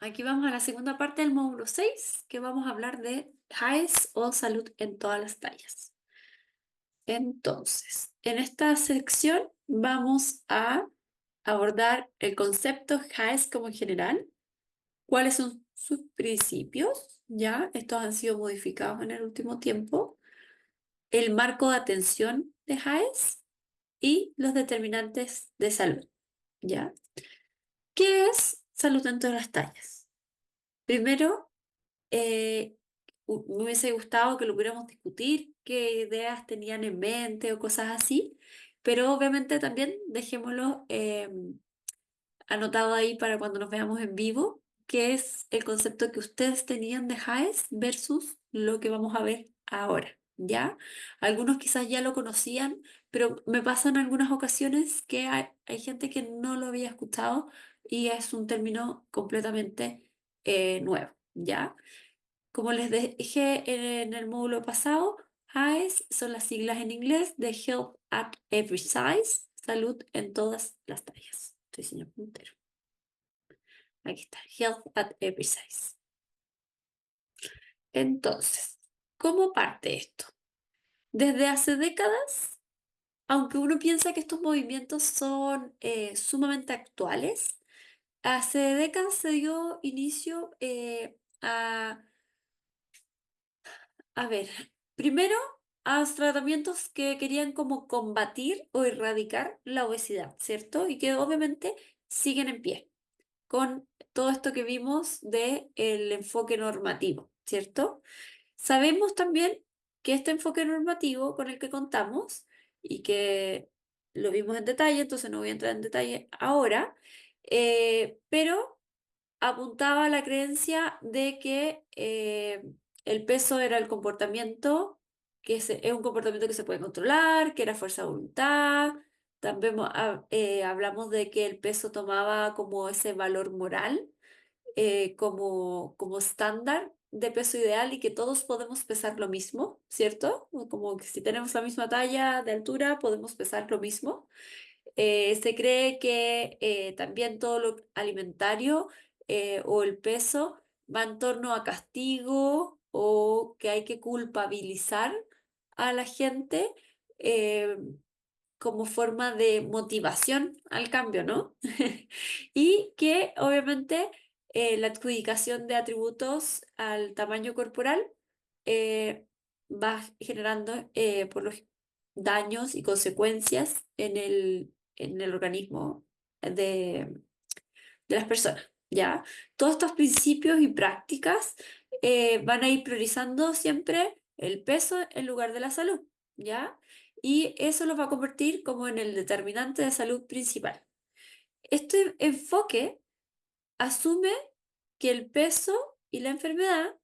Aquí vamos a la segunda parte del módulo 6, que vamos a hablar de HAES o salud en todas las tallas. Entonces, en esta sección vamos a abordar el concepto HAES como en general, cuáles son sus principios, ya, estos han sido modificados en el último tiempo, el marco de atención de HAES y los determinantes de salud, ya. ¿Qué es salud en todas las tallas? Primero, me hubiese gustado que lo pudiéramos discutir, qué ideas tenían en mente o cosas así, pero obviamente también dejémoslo anotado ahí para cuando nos veamos en vivo, qué es el concepto que ustedes tenían de HAES versus lo que vamos a ver ahora, ¿ya? Algunos quizás ya lo conocían, pero me pasa en algunas ocasiones que hay gente que no lo había escuchado y es un término completamente nuevo, ¿ya? Como les dije en el módulo pasado, HAES son las siglas en inglés de Health at Every Size, salud en todas las tallas. Estoy señor puntero. Aquí está, Health at Every Size. Entonces, ¿cómo parte esto? Desde hace décadas, aunque uno piensa que estos movimientos son sumamente actuales, hace décadas se dio inicio a ver, primero, a los tratamientos que querían como combatir o erradicar la obesidad, ¿cierto? Y que obviamente siguen en pie con todo esto que vimos del enfoque normativo, ¿cierto? Sabemos también que este enfoque normativo con el que contamos y que lo vimos en detalle, entonces no voy a entrar en detalle ahora, pero apuntaba a la creencia de que el peso era el comportamiento, es un comportamiento que se puede controlar, que era fuerza de voluntad. También hablamos de que el peso tomaba como ese valor moral, como estándar de peso ideal y que todos podemos pesar lo mismo, ¿cierto? Como que si tenemos la misma talla de altura, podemos pesar lo mismo. Se cree que también todo lo alimentario o el peso va en torno a castigo o que hay que culpabilizar a la gente eh, como forma de motivación al cambio, ¿no? Y que obviamente la adjudicación de atributos al tamaño corporal va generando por los daños y consecuencias en el organismo de las personas, ¿ya? Todos estos principios y prácticas van a ir priorizando siempre el peso en lugar de la salud, ¿ya? Y eso los va a convertir como en el determinante de salud principal. Este enfoque asume que el peso y la enfermedad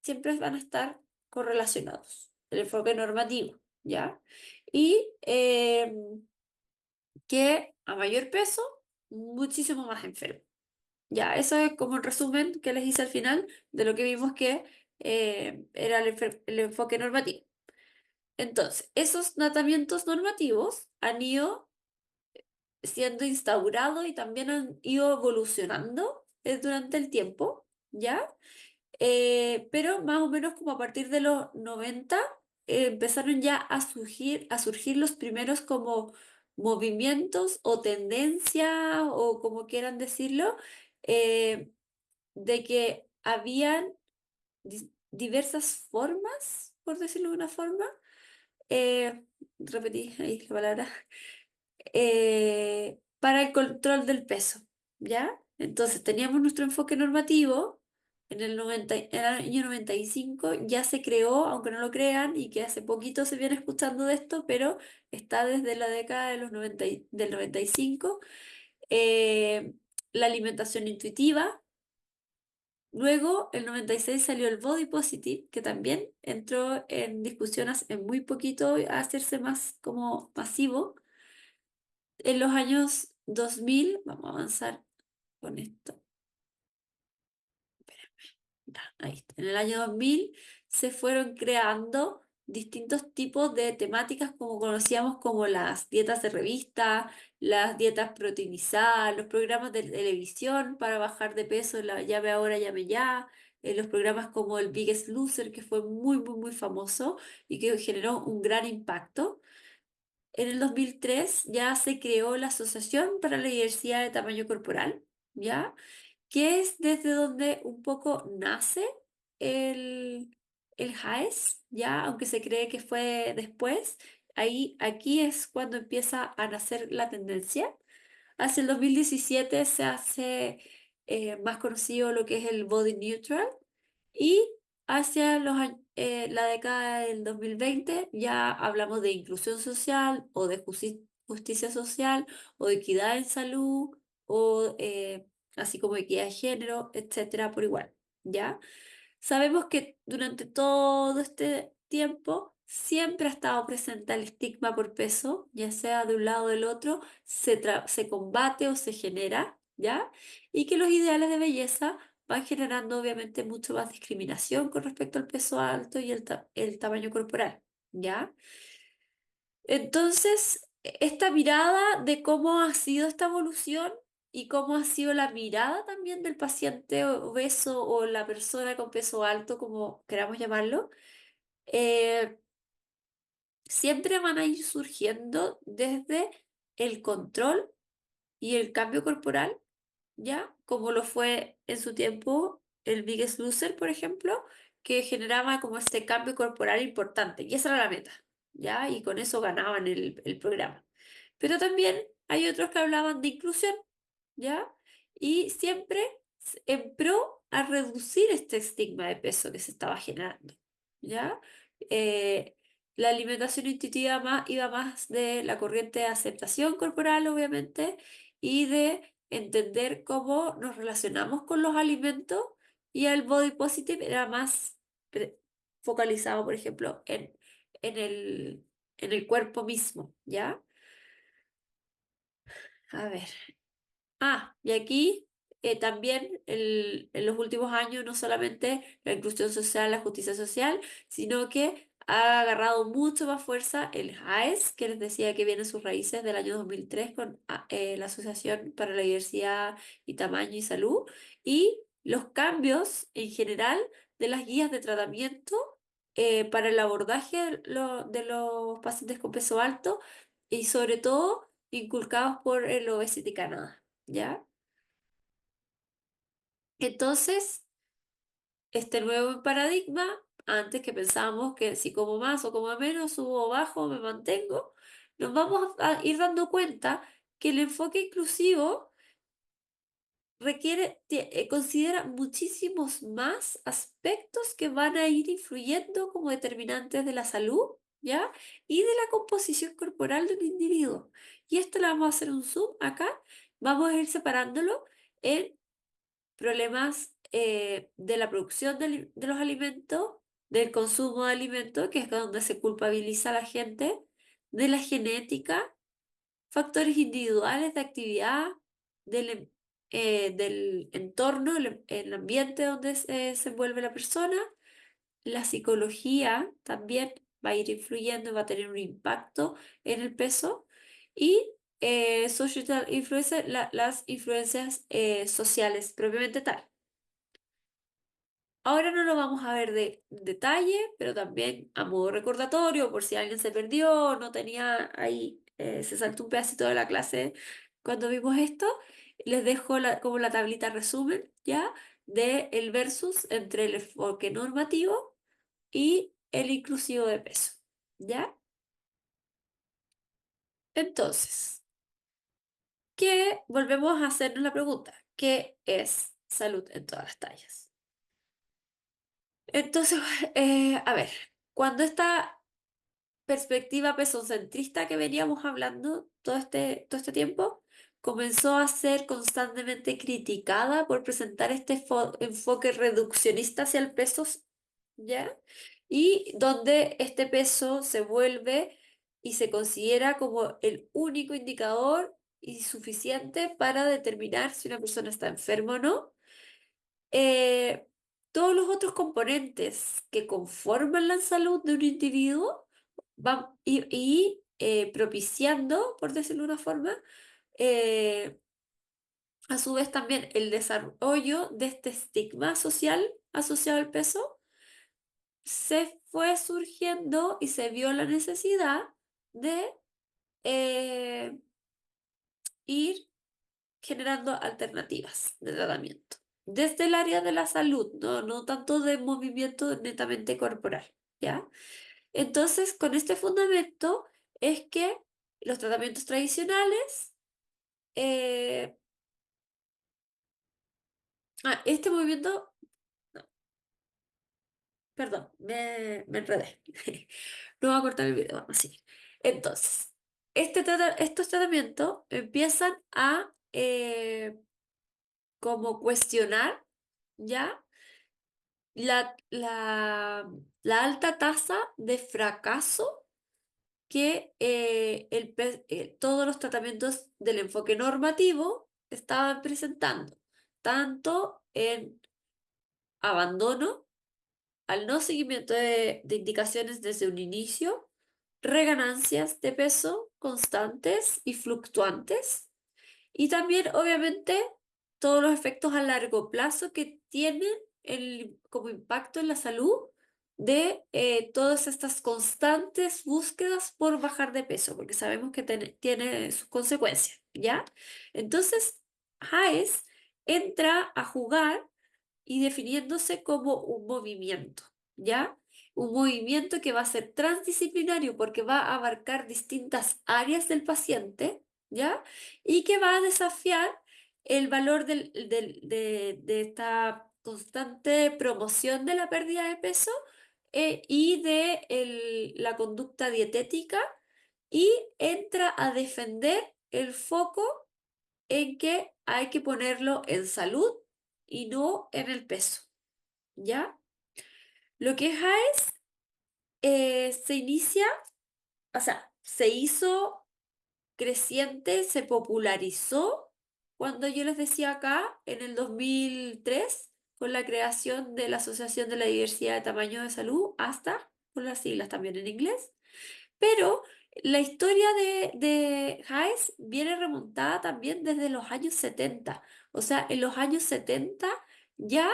siempre van a estar correlacionados, el enfoque normativo, ¿ya? Y que a mayor peso, muchísimo más enfermo. Ya, eso es como un resumen que les hice al final de lo que vimos que era el enfoque normativo. Entonces, esos tratamientos normativos han ido siendo instaurados y también han ido evolucionando durante el tiempo, ¿ya? Pero más o menos como a partir de los 90 empezaron ya a surgir los primeros como movimientos o tendencias o como quieran decirlo, eh, de que habían diversas formas, por decirlo de una forma, repetí ahí la palabra, para el control del peso, ¿ya? Entonces teníamos nuestro enfoque normativo, en el año 95 ya se creó, aunque no lo crean, y que hace poquito se viene escuchando de esto, pero está desde la década de los 90 del 95, eh, la alimentación intuitiva. Luego, el 96 salió el Body Positive, que también entró en discusión en muy poquito a hacerse más como masivo. En los años 2000, vamos a avanzar con esto. Ya, ahí está. En el año 2000 se fueron creando distintos tipos de temáticas como conocíamos como las dietas de revista, las dietas proteinizadas, los programas de televisión para bajar de peso, la llame ahora, llame ya, los programas como el Biggest Loser, que fue muy, muy, muy famoso y que generó un gran impacto. En el 2003 ya se creó la Asociación para la Diversidad de Tamaño Corporal, ¿ya? Que es desde donde un poco nace el, el JAES, ¿ya? Aunque se cree que fue después. Aquí es cuando empieza a nacer la tendencia. Hacia el 2017 se hace más conocido lo que es el body neutral y hacia la década del 2020 ya hablamos de inclusión social o de justicia social o de equidad en salud o así como equidad de género, etcétera, por igual, ¿ya? Sabemos que durante todo este tiempo siempre ha estado presente el estigma por peso, ya sea de un lado o del otro, se combate o se genera, ¿ya? Y que los ideales de belleza van generando obviamente mucho más discriminación con respecto al peso alto y el tamaño corporal, ¿ya? Entonces, esta mirada de cómo ha sido esta evolución y cómo ha sido la mirada también del paciente obeso o la persona con peso alto, como queramos llamarlo, eh, siempre van a ir surgiendo desde el control y el cambio corporal, ¿ya? Como lo fue en su tiempo el Biggest Loser, por ejemplo, que generaba como este cambio corporal importante, y esa era la meta, ¿ya? Y con eso ganaban el programa. Pero también hay otros que hablaban de inclusión, ¿ya? Y siempre en pro a reducir este estigma de peso que se estaba generando, ¿ya? Eh, la alimentación intuitiva iba más de la corriente de aceptación corporal, obviamente, y de entender cómo nos relacionamos con los alimentos, y el body positive era más focalizado, por ejemplo, en en el cuerpo mismo, ¿ya? A ver. Y aquí también en los últimos años no solamente la inclusión social, la justicia social, sino que ha agarrado mucho más fuerza el JAES, que les decía que viene sus raíces del año 2003 con la Asociación para la Diversidad y Tamaño y Salud, y los cambios en general de las guías de tratamiento para el abordaje de los pacientes con peso alto y sobre todo inculcados por el Obesity Canada. ¿Ya? Entonces, este nuevo paradigma, antes que pensábamos que si como más o como menos, subo o bajo, me mantengo, nos vamos a ir dando cuenta que el enfoque inclusivo considera muchísimos más aspectos que van a ir influyendo como determinantes de la salud, ¿ya? Y de la composición corporal de un individuo. Y esto le vamos a hacer un zoom acá, vamos a ir separándolo en problemas de la producción de los alimentos, del consumo de alimentos, que es donde se culpabiliza a la gente, de la genética, factores individuales de actividad, del entorno, el ambiente donde se desenvuelve la persona, la psicología también va a ir influyendo, va a tener un impacto en el peso y social influencer, las influencias sociales propiamente tal. Ahora no lo vamos a ver de detalle, pero también a modo recordatorio, por si alguien se perdió, no tenía ahí, se saltó un pedacito de la clase cuando vimos esto, les dejo como la tablita resumen, ¿ya? De el versus entre el enfoque normativo y el inclusivo de peso, ¿ya? Entonces, volvemos a hacernos la pregunta, ¿qué es salud en todas las tallas? Entonces, a ver, cuando esta perspectiva pesocentrista que veníamos hablando todo este tiempo comenzó a ser constantemente criticada por presentar este enfoque reduccionista hacia el peso, ¿ya? Y donde este peso se vuelve y se considera como el único indicador y suficiente para determinar si una persona está enferma o no. todos los otros componentes que conforman la salud de un individuo van propiciando, por decirlo de una forma, eh, a su vez también el desarrollo de este estigma social asociado al peso. Se fue surgiendo y se vio la necesidad de eh, ir generando alternativas de tratamiento desde el área de la salud, no tanto de movimiento netamente corporal, ¿ya? Entonces, con este fundamento es que los tratamientos tradicionales, eh, este movimiento, no, perdón, me enredé. No voy a cortar el video, vamos a seguir. Entonces, estos tratamientos empiezan a como cuestionar, ¿ya? La alta tasa de fracaso que todos los tratamientos del enfoque normativo estaban presentando, tanto en abandono, al no seguimiento de indicaciones desde un inicio, reganancias de peso constantes y fluctuantes, y también, obviamente, todos los efectos a largo plazo que tienen como impacto en la salud de todas estas constantes búsquedas por bajar de peso, porque sabemos que tiene sus consecuencias, ¿ya? Entonces, Haes entra a jugar y definiéndose como un movimiento, ¿ya? Un movimiento que va a ser transdisciplinario porque va a abarcar distintas áreas del paciente, ¿ya? Y que va a desafiar el valor de esta constante promoción de la pérdida de peso y de la conducta dietética, y entra a defender el foco en que hay que ponerlo en salud y no en el peso, ¿ya? Lo que es AES se inicia, o sea, se hizo creciente, se popularizó cuando yo les decía acá en el 2003 con la creación de la Asociación de la Diversidad de Tamaño de Salud, hasta con las siglas también en inglés. Pero la historia de Haes viene remontada también desde los años 70. O sea, en los años 70 ya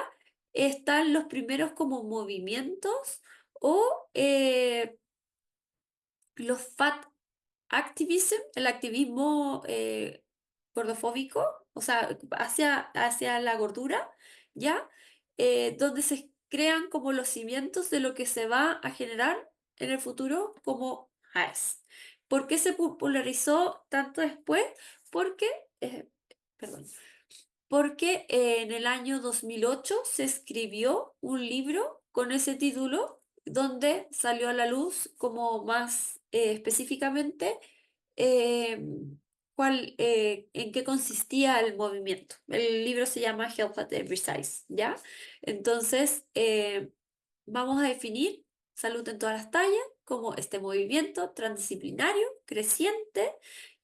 están los primeros como movimientos o los fat activism, el activismo gordofóbico, o sea, hacia la gordura, ¿ya? Donde se crean como los cimientos de lo que se va a generar en el futuro como HAES. ¿Por qué se popularizó tanto después? Porque, eh, perdón, porque en el año 2008 se escribió un libro con ese título donde salió a la luz como más específicamente eh, en qué consistía el movimiento. El libro se llama Health at Every Size, ¿ya? Entonces, vamos a definir salud en todas las tallas como este movimiento transdisciplinario, creciente,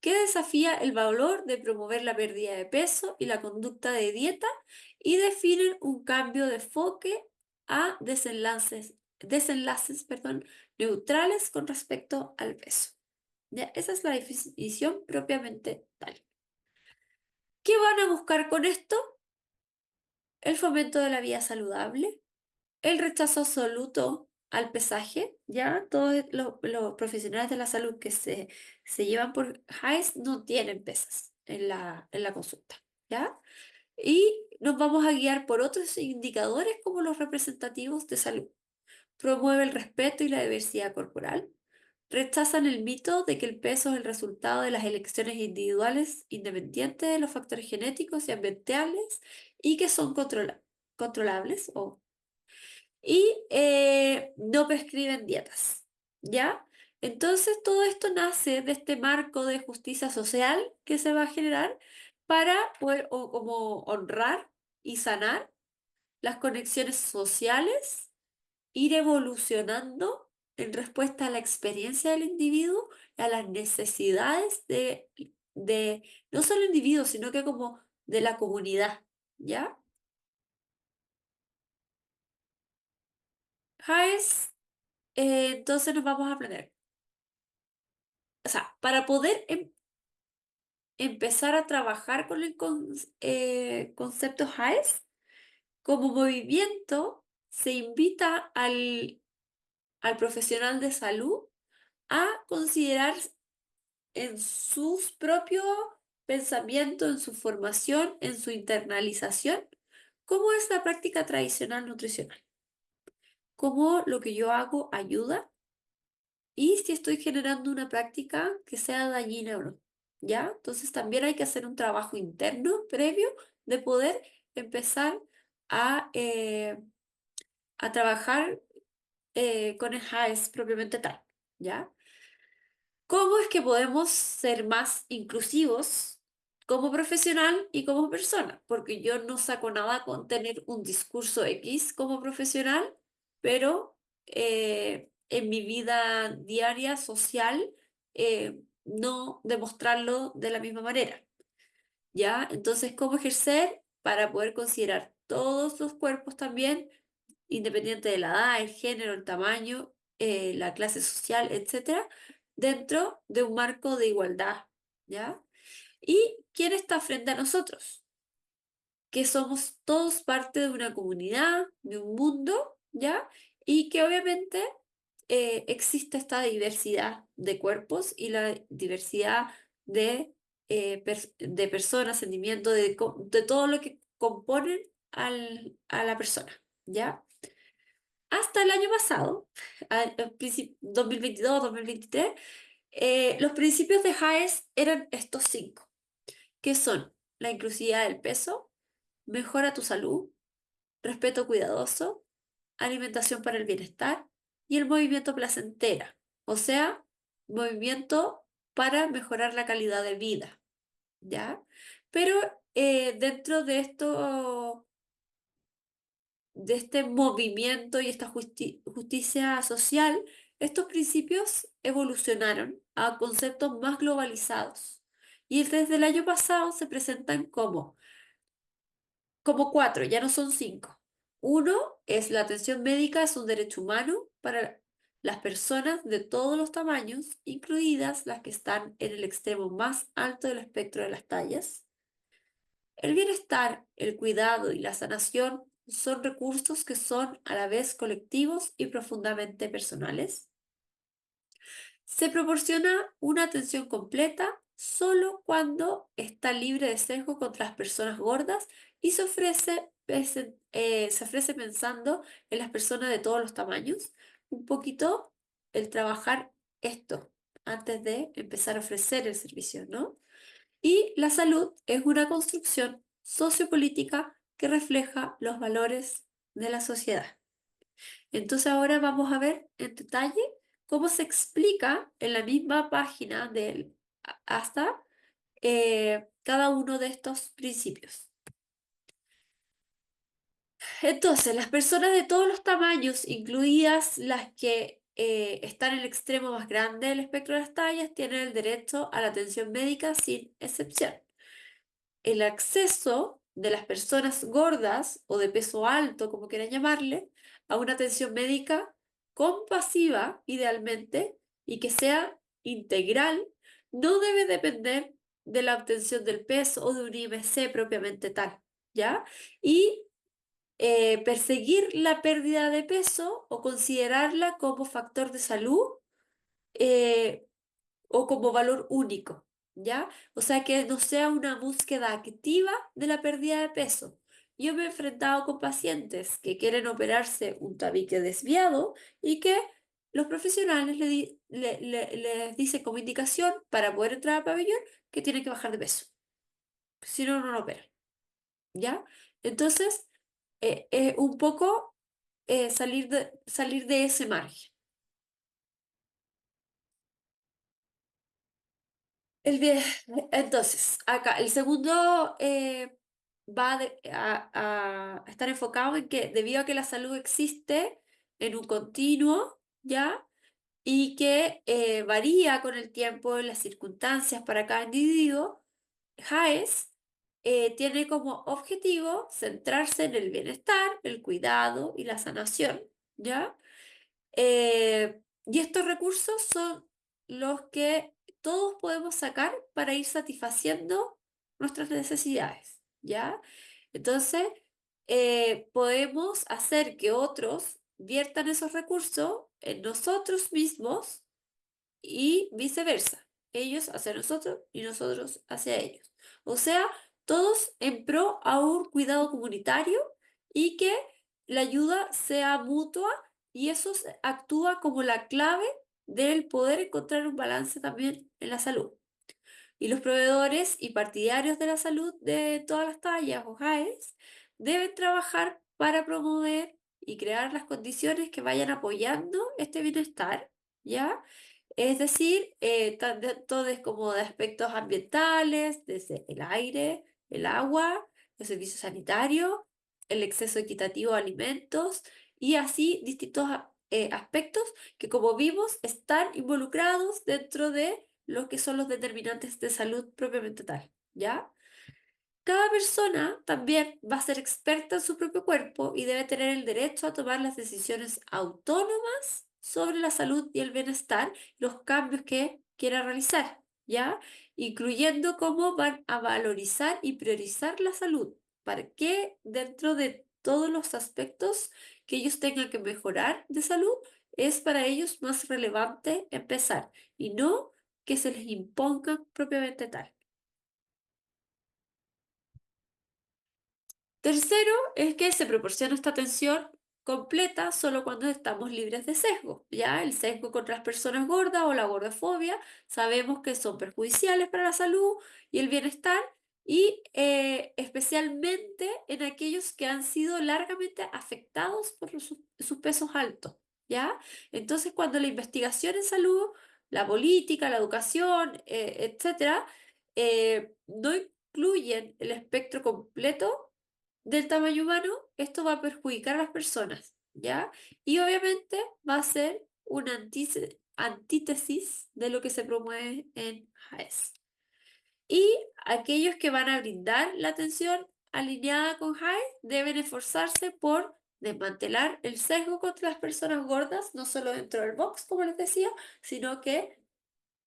que desafía el valor de promover la pérdida de peso y la conducta de dieta, y definen un cambio de enfoque a desenlaces, neutrales con respecto al peso. ¿Ya? Esa es la definición propiamente tal. ¿Qué van a buscar con esto? El fomento de la vida saludable, el rechazo absoluto al pesaje, ¿ya? Todos los profesionales de la salud que se llevan por HAES no tienen pesas en la consulta, ¿ya? Y nos vamos a guiar por otros indicadores como los representativos de salud. Promueve el respeto y la diversidad corporal. Rechazan el mito de que el peso es el resultado de las elecciones individuales independientes de los factores genéticos y ambientales y que son controlables y no prescriben dietas, ¿ya? Entonces todo esto nace de este marco de justicia social que se va a generar para poder como honrar y sanar las conexiones sociales, ir evolucionando en respuesta a la experiencia del individuo y a las necesidades de no solo el individuo, sino que como de la comunidad, ¿ya? Jaes, entonces nos vamos a aprender. O sea, para poder empezar a trabajar con el concepto Jaes, como movimiento, se invita al profesional de salud a considerar en sus propios pensamientos, en su formación, en su internalización, cómo es la práctica tradicional nutricional, cómo lo que yo hago ayuda y si estoy generando una práctica que sea dañina o no. ¿Ya? Entonces también hay que hacer un trabajo interno previo de poder empezar a, eh, a trabajar con el HAES propiamente tal. ¿Ya? ¿Cómo es que podemos ser más inclusivos como profesional y como persona? Porque yo no saco nada con tener un discurso X como profesional, pero en mi vida diaria social no demostrarlo de la misma manera. ¿Ya? Entonces, ¿cómo ejercer para poder considerar todos los cuerpos también, independiente de la edad, el género, el tamaño, la clase social, etcétera, dentro de un marco de igualdad? ¿Ya? ¿Y quién está frente a nosotros? Que somos todos parte de una comunidad, de un mundo, ¿ya? Y que obviamente existe esta diversidad de cuerpos y la diversidad de personas, sentimientos, de todo lo que componen a la persona, ¿ya? Hasta el año pasado, 2022, 2023, los principios de Jaes eran estos cinco, que son la inclusividad del peso, mejora tu salud, respeto cuidadoso, alimentación para el bienestar y el movimiento placentera, o sea, movimiento para mejorar la calidad de vida, ¿ya? Pero dentro de este movimiento y esta justicia social, estos principios evolucionaron a conceptos más globalizados y desde el año pasado se presentan como cuatro, ya no son cinco. Uno es la atención médica es un derecho humano para las personas de todos los tamaños, incluidas las que están en el extremo más alto del espectro de las tallas. El bienestar, el cuidado y la sanación son recursos que son a la vez colectivos y profundamente personales. Se proporciona una atención completa solo cuando está libre de sesgo contra las personas gordas y se ofrece pensando en las personas de todos los tamaños. Un poquito el trabajar esto antes de empezar a ofrecer el servicio, ¿no? Y la salud es una construcción sociopolítica que refleja los valores de la sociedad. Entonces ahora vamos a ver en detalle cómo se explica en la misma página del hasta cada uno de estos principios. Entonces, las personas de todos los tamaños, incluidas las que están en el extremo más grande del espectro de las tallas, tienen el derecho a la atención médica sin excepción. El acceso de las personas gordas o de peso alto, como quieran llamarle, a una atención médica compasiva, idealmente, y que sea integral, no debe depender de la obtención del peso o de un IMC propiamente tal, ¿ya? Y perseguir la pérdida de peso o considerarla como factor de salud eh, o como valor único, ¿ya? O sea, que no sea una búsqueda activa de la pérdida de peso. Yo me he enfrentado con pacientes que quieren operarse un tabique desviado y que los profesionales les dicen como indicación para poder entrar al pabellón que tienen que bajar de peso. Si no, no lo operan, ¿ya? Entonces, un poco salir de ese margen. Entonces, acá, el segundo va a estar enfocado en que debido a que la salud existe en un continuo, ¿ya? Y que varía con el tiempo y las circunstancias para cada individuo, JAES tiene como objetivo centrarse en el bienestar, el cuidado y la sanación, ¿ya? Y estos recursos son los que todos podemos sacar para ir satisfaciendo nuestras necesidades, ¿ya? Entonces, podemos hacer que otros viertan esos recursos en nosotros mismos y viceversa. Ellos hacia nosotros y nosotros hacia ellos. O sea, todos en pro a un cuidado comunitario y que la ayuda sea mutua y eso actúa como la clave del poder encontrar un balance también en la salud. Y los proveedores y partidarios de la salud de todas las tallas o JAES deben trabajar para promover y crear las condiciones que vayan apoyando este bienestar, ¿ya? Es decir, tanto como de aspectos ambientales, desde el aire, el agua, los servicios sanitarios, el acceso equitativo a alimentos y así distintos aspectos que, como vimos, están involucrados dentro de lo que son los determinantes de salud propiamente tal, ¿ya? Cada persona también va a ser experta en su propio cuerpo y debe tener el derecho a tomar las decisiones autónomas sobre la salud y el bienestar, los cambios que quiera realizar, ¿ya? Incluyendo cómo van a valorizar y priorizar la salud, para que dentro de todos los aspectos que ellos tengan que mejorar de salud, es para ellos más relevante empezar y no que se les imponga propiamente tal. Tercero, es que se proporciona esta atención completa solo cuando estamos libres de sesgo. Ya el sesgo contra las personas gordas o la gordofobia sabemos que son perjudiciales para la salud y el bienestar y especialmente en aquellos que han sido largamente afectados por sus pesos altos. ¿Ya? Entonces, cuando la investigación en salud, la política, la educación, etcétera, no incluyen el espectro completo del tamaño humano, esto va a perjudicar a las personas, ¿ya? Y obviamente va a ser una antítesis de lo que se promueve en JAES. Y aquellos que van a brindar la atención alineada con JAES deben esforzarse por desmantelar el sesgo contra las personas gordas, no solo dentro del box, como les decía, sino que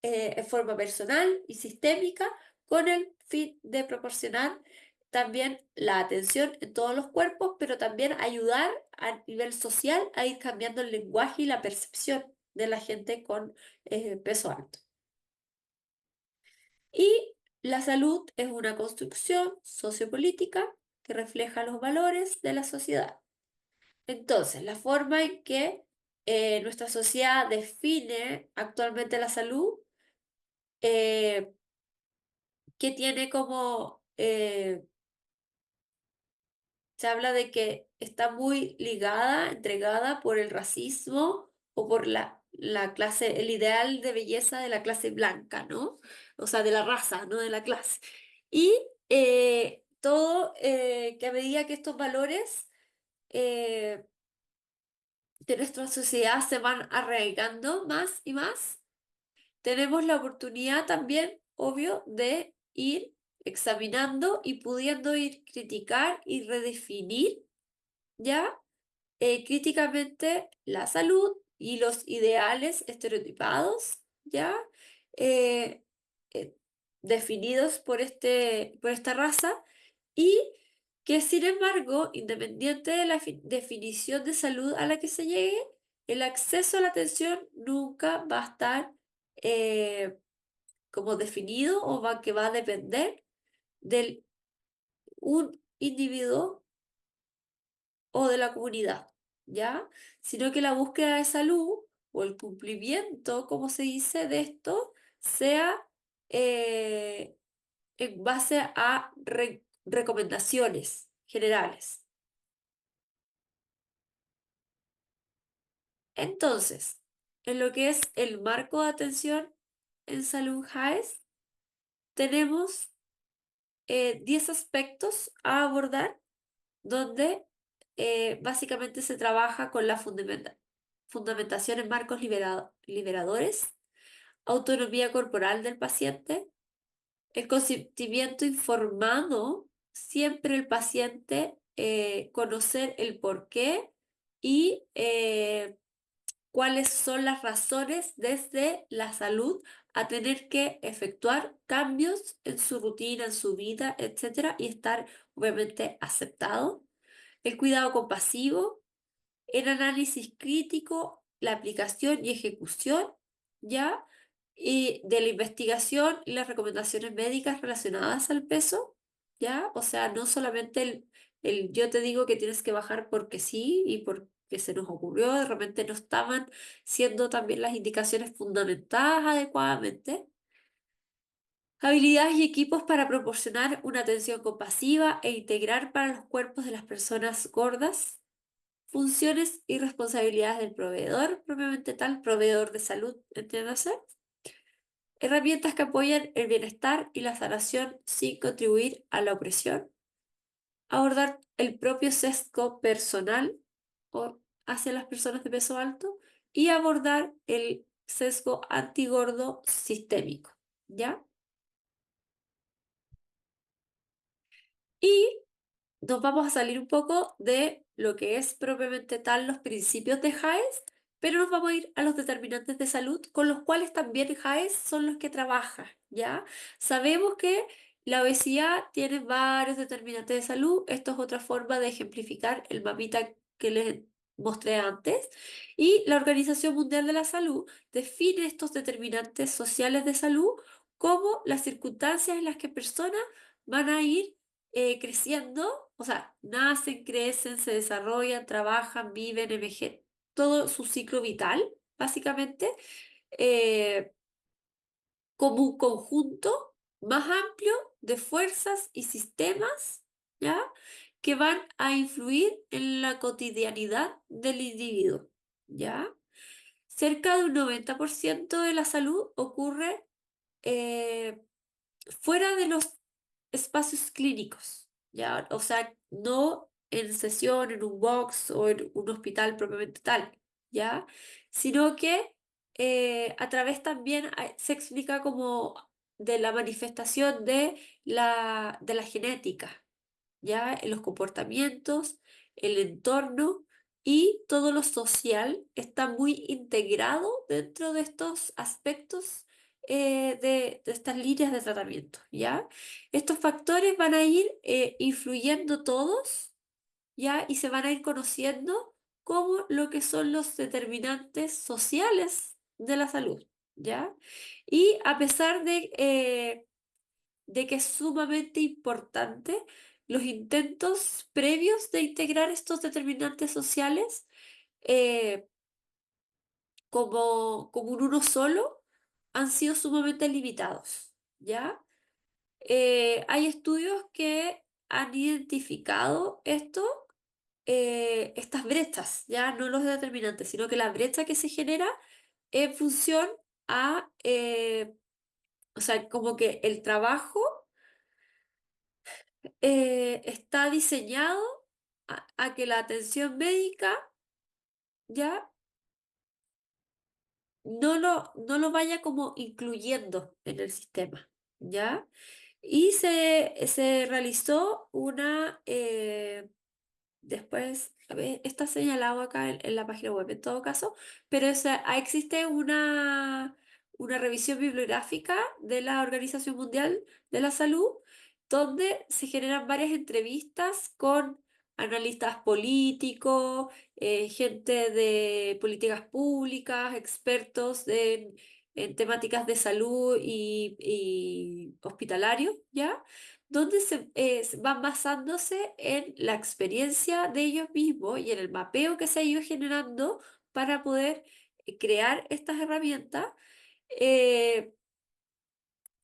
en forma personal y sistémica con el fin de proporcionar también la atención en todos los cuerpos, pero también ayudar a nivel social a ir cambiando el lenguaje y la percepción de la gente con peso alto. Y la salud es una construcción sociopolítica que refleja los valores de la sociedad. Entonces, la forma en que nuestra sociedad define actualmente la salud eh, que tiene como, se habla de que está muy ligada, entregada por el racismo o por la clase, el ideal de belleza de la clase blanca, ¿no? O sea, de la raza, no de la clase. Y todo que a medida que estos valores eh, de nuestra sociedad se van arraigando más y más, tenemos la oportunidad también, obvio, de ir examinando y pudiendo ir criticar y redefinir ya críticamente la salud y los ideales estereotipados ya eh, eh, definidos por esta raza y que sin embargo, independiente de la definición de salud a la que se llegue, el acceso a la atención nunca va a estar eh, como definido o que va a depender de un individuo o de la comunidad, ¿ya? Sino que la búsqueda de salud o el cumplimiento, como se dice, de esto sea eh, en base a recomendaciones generales. Entonces, en lo que es el marco de atención en salud JAES, tenemos 10 aspectos a abordar donde básicamente se trabaja con la fundamentación en marcos liberadores, autonomía corporal del paciente, el consentimiento informado, siempre el paciente conocer el por qué y cuáles son las razones desde la salud a tener que efectuar cambios en su rutina, en su vida, etcétera, y estar obviamente aceptado. El cuidado compasivo, el análisis crítico, la aplicación y ejecución, ¿ya? Y de la investigación y las recomendaciones médicas relacionadas al peso, ¿ya? O sea, no solamente el yo te digo que tienes que bajar porque sí y porque se nos ocurrió, de repente no estaban siendo también las indicaciones fundamentadas adecuadamente. Habilidades y equipos para proporcionar una atención compasiva e integrar para los cuerpos de las personas gordas. Funciones y responsabilidades del proveedor, propiamente tal, proveedor de salud, entiéndase. Herramientas que apoyan el bienestar y la sanación sin contribuir a la opresión. Abordar el propio sesgo personal o hacia las personas de peso alto y abordar el sesgo antigordo sistémico, ¿ya? Y nos vamos a salir un poco de lo que es propiamente tal los principios de Haes, pero nos vamos a ir a los determinantes de salud, con los cuales también Haes son los que trabaja, ¿ya? Sabemos que la obesidad tiene varios determinantes de salud. Esto es otra forma de ejemplificar el mapita que les mostré antes. Y la Organización Mundial de la Salud define estos determinantes sociales de salud como las circunstancias en las que personas van a ir creciendo, o sea, nacen, crecen, se desarrollan, trabajan, viven, envejecen, todo su ciclo vital, básicamente, eh, como un conjunto más amplio de fuerzas y sistemas, ¿ya? Que van a influir en la cotidianidad del individuo, ¿ya? Cerca de un 90% de la salud ocurre eh, fuera de los espacios clínicos, ¿ya? O sea, no en sesión, en un box o en un hospital propiamente tal, ¿ya? Sino que a través también se explica como de la manifestación de la genética, ¿ya? En los comportamientos, el entorno y todo lo social está muy integrado dentro de estos aspectos de estas líneas de tratamiento, ¿ya? Estos factores van a ir influyendo todos, ¿ya? Y se van a ir conociendo como lo que son los determinantes sociales de la salud, ¿ya? Y a pesar de que es sumamente importante los intentos previos de integrar estos determinantes sociales eh, como un uno solo han sido sumamente limitados, ¿ya? Hay estudios que han identificado estas brechas, ya no los determinantes, sino que la brecha que se genera en función o sea, como que el trabajo está diseñado a que la atención médica ya no lo vaya como incluyendo en el sistema, ¿ya? Y se realizó después, a ver, está señalado acá en la página web en todo caso, pero existe una revisión bibliográfica de la Organización Mundial de la Salud, donde se generan varias entrevistas con analistas políticos, gente de políticas públicas, expertos en temáticas de salud y hospitalarios, ¿ya? Donde van basándose en la experiencia de ellos mismos y en el mapeo que se ha ido generando para poder crear estas herramientas, eh,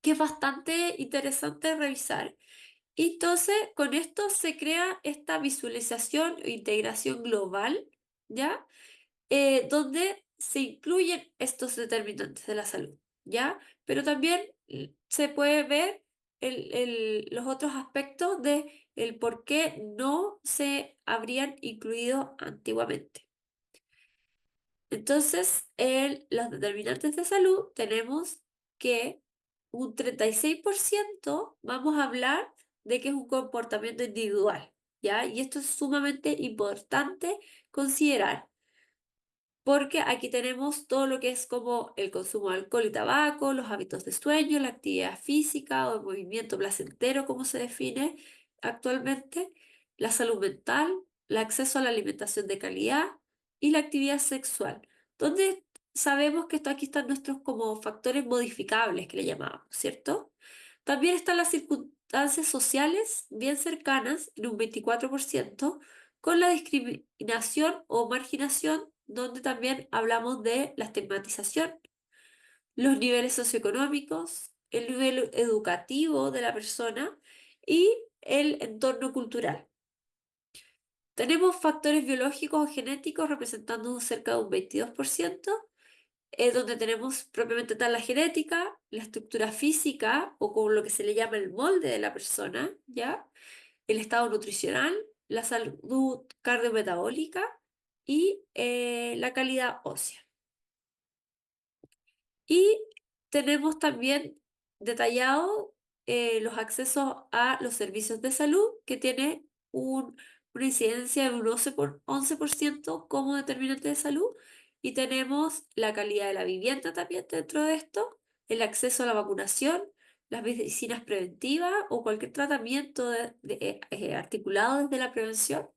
que es bastante interesante revisar. Y entonces, con esto se crea esta visualización e integración global, ¿ya? Donde se incluyen estos determinantes de la salud, ¿ya? Pero también se puede ver los otros aspectos de el por qué no se habrían incluido antiguamente. Entonces, en los determinantes de salud tenemos que un 36% vamos a hablar de que es un comportamiento individual, ¿ya? Y esto es sumamente importante considerar. porque aquí tenemos todo lo que es como el consumo de alcohol y tabaco, los hábitos de sueño, la actividad física o el movimiento placentero, como se define actualmente, la salud mental, el acceso a la alimentación de calidad y la actividad sexual, donde sabemos que aquí están nuestros como factores modificables que le llamamos, ¿cierto? También están las circunstancias sociales bien cercanas, en un 24%, con la discriminación o marginación, donde también hablamos de la estigmatización, los niveles socioeconómicos, el nivel educativo de la persona y el entorno cultural. Tenemos factores biológicos o genéticos representando cerca de un 22%, donde tenemos propiamente tal la genética, la estructura física o con lo que se le llama el molde de la persona, ¿ya? El estado nutricional, la salud cardiometabólica y la calidad ósea. Y tenemos también detallado los accesos a los servicios de salud, que tiene una incidencia de un 11% como determinante de salud. Y tenemos la calidad de la vivienda también dentro de esto, el acceso a la vacunación, las medicinas preventivas o cualquier tratamiento articulado desde la prevención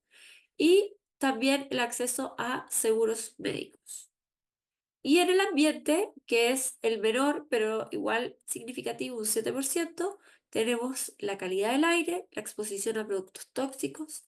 y también el acceso a seguros médicos. Y en el ambiente, que es el menor, pero igual significativo, un 7%, tenemos la calidad del aire, la exposición a productos tóxicos,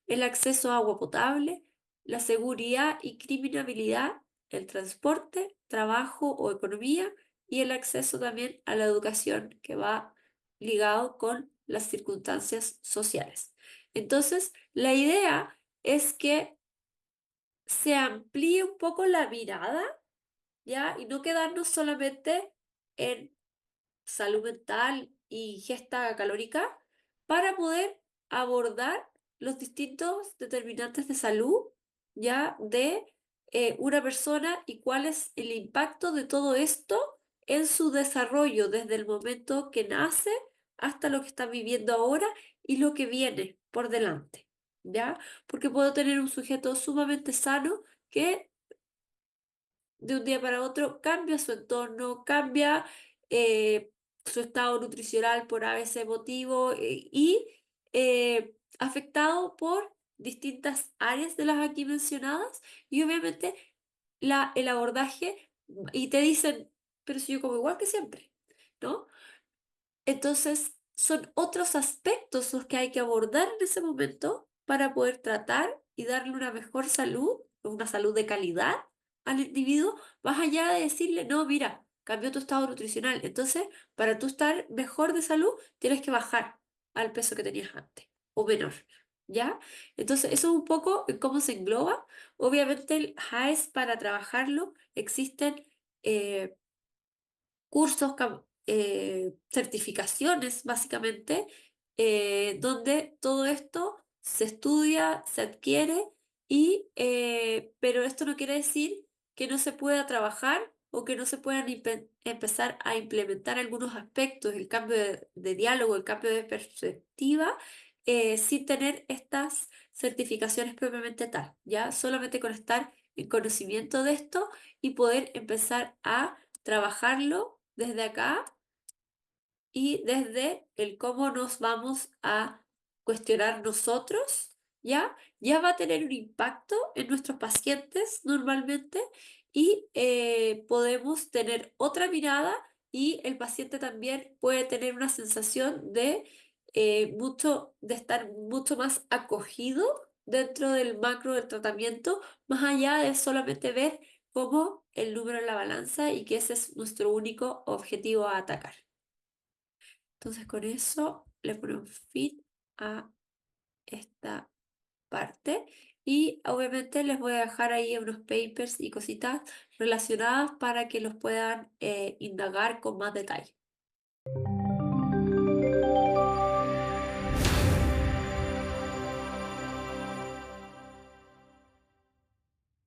el acceso a agua potable, la seguridad y criminalidad, el transporte, trabajo o economía y el acceso también a la educación, que va ligado con las circunstancias sociales. Entonces, la idea es que se amplíe un poco la mirada, ¿ya? Y no quedarnos solamente en salud mental y ingesta calórica para poder abordar los distintos determinantes de salud, ¿ya? De una persona y cuál es el impacto de todo esto en su desarrollo desde el momento que nace hasta lo que está viviendo ahora y lo que viene por delante, ¿ya? Porque puedo tener un sujeto sumamente sano que de un día para otro cambia su entorno, cambia eh, su estado nutricional por a veces motivo y afectado por distintas áreas de las aquí mencionadas y obviamente el abordaje y te dicen, pero si yo como igual que siempre, ¿no? Entonces, son otros aspectos los que hay que abordar en ese momento para poder tratar y darle una mejor salud, una salud de calidad al individuo, más allá de decirle, no, mira, cambió tu estado nutricional. Entonces, para tú estar mejor de salud, tienes que bajar al peso que tenías antes o menor. ¿Ya? Entonces, eso es un poco cómo se engloba. Obviamente, el HAES para trabajarlo existen cursos, certificaciones, básicamente, donde todo esto se estudia, se adquiere, pero esto no quiere decir que no se pueda trabajar o que no se puedan empezar a implementar algunos aspectos, el cambio de diálogo, el cambio de perspectiva, sin tener estas certificaciones propiamente tal, ¿ya? Solamente con estar en conocimiento de esto y poder empezar a trabajarlo desde acá y desde el cómo nos vamos a cuestionar nosotros, ¿ya? Ya va a tener un impacto en nuestros pacientes normalmente y podemos tener otra mirada y el paciente también puede tener una sensación de estar mucho más acogido dentro del macro del tratamiento, más allá de solamente ver como el número en la balanza y que ese es nuestro único objetivo a atacar. Entonces con eso le ponemos fin a esta parte y obviamente les voy a dejar ahí unos papers y cositas relacionadas para que los puedan indagar con más detalle.